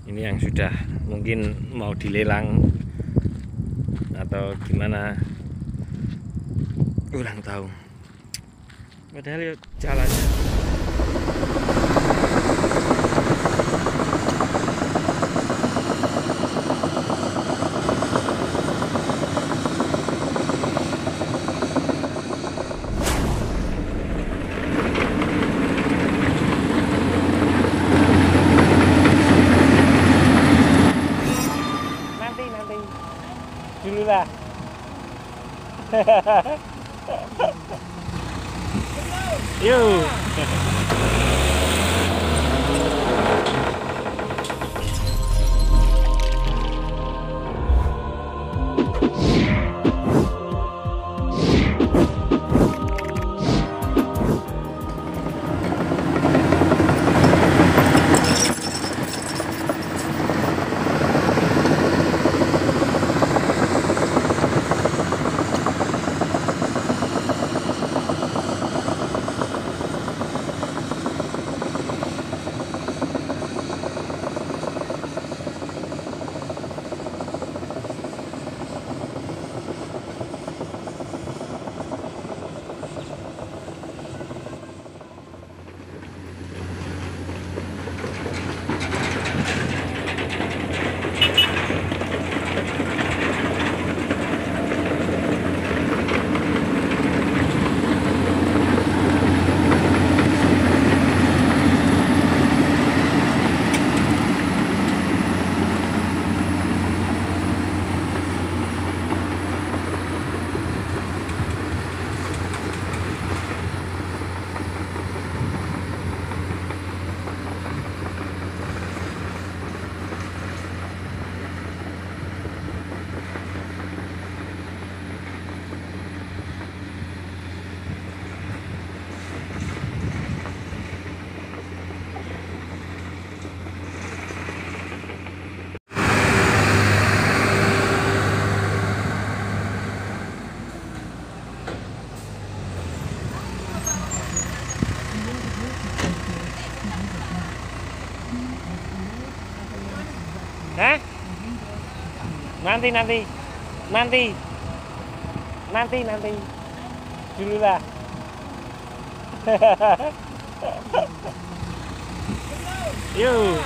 Ini yang sudah mungkin mau dilelang atau gimana, kurang tahu. Padahal ya jalannya nanti dulu lah. Yuk. Hah? Nanti dulu lah. Yuk.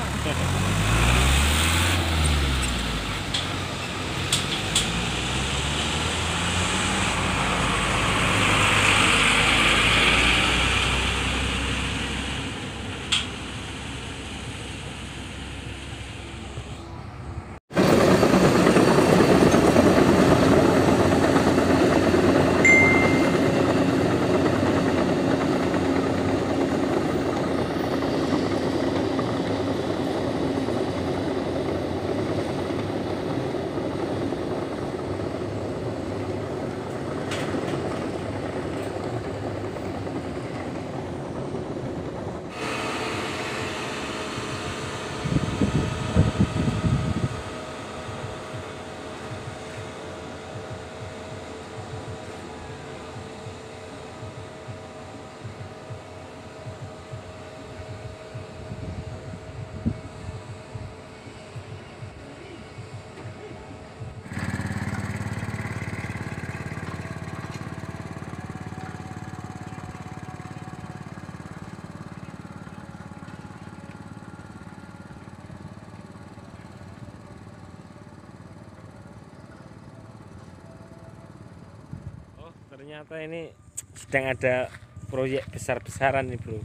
Ternyata ini sedang ada proyek besar-besaran nih bro.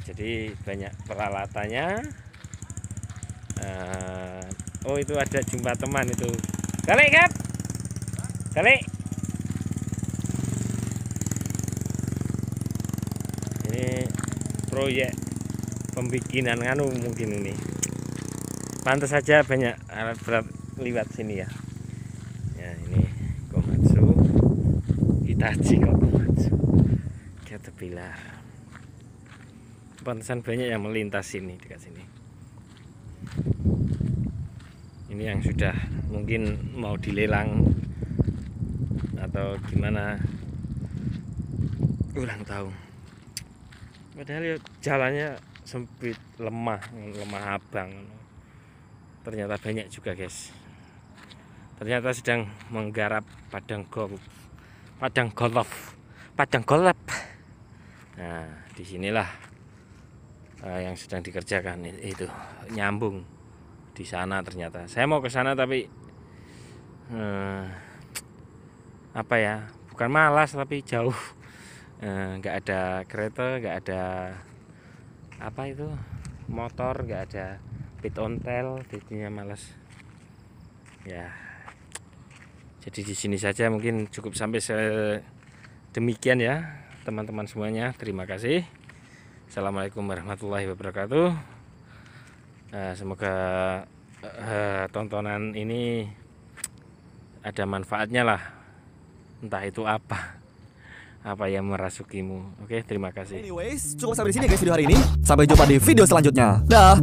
Jadi banyak peralatannya. Oh itu ada jumpa teman itu. Kali kan? Kali. Ini proyek pembikinan anu mungkin ini. Pantas saja banyak alat berat lewat sini ya. Ya ini Komatsu, Hitachi kok Komatsu, Caterpillar. Pantesan banyak yang melintas sini dekat sini. Ini yang sudah mungkin mau dilelang atau gimana, kurang tahu. Padahal ya jalannya sempit, lemah abang. Ternyata banyak juga guys. Ternyata sedang menggarap padang golf. Nah, disinilah yang sedang dikerjakan itu nyambung di sana. Ternyata saya mau ke sana tapi apa ya, bukan malas tapi jauh, nggak ada kereta, nggak ada apa itu motor, nggak ada pit ontel, jadinya malas ya. Jadi di sini saja, mungkin cukup sampai demikian ya teman-teman semuanya. Terima kasih. Assalamualaikum warahmatullahi wabarakatuh. Semoga tontonan ini ada manfaatnya lah. Entah itu apa yang merasukimu. Oke, terima kasih. Anyways, cukup sampai di sini guys video hari ini. Sampai jumpa di video selanjutnya. Dah.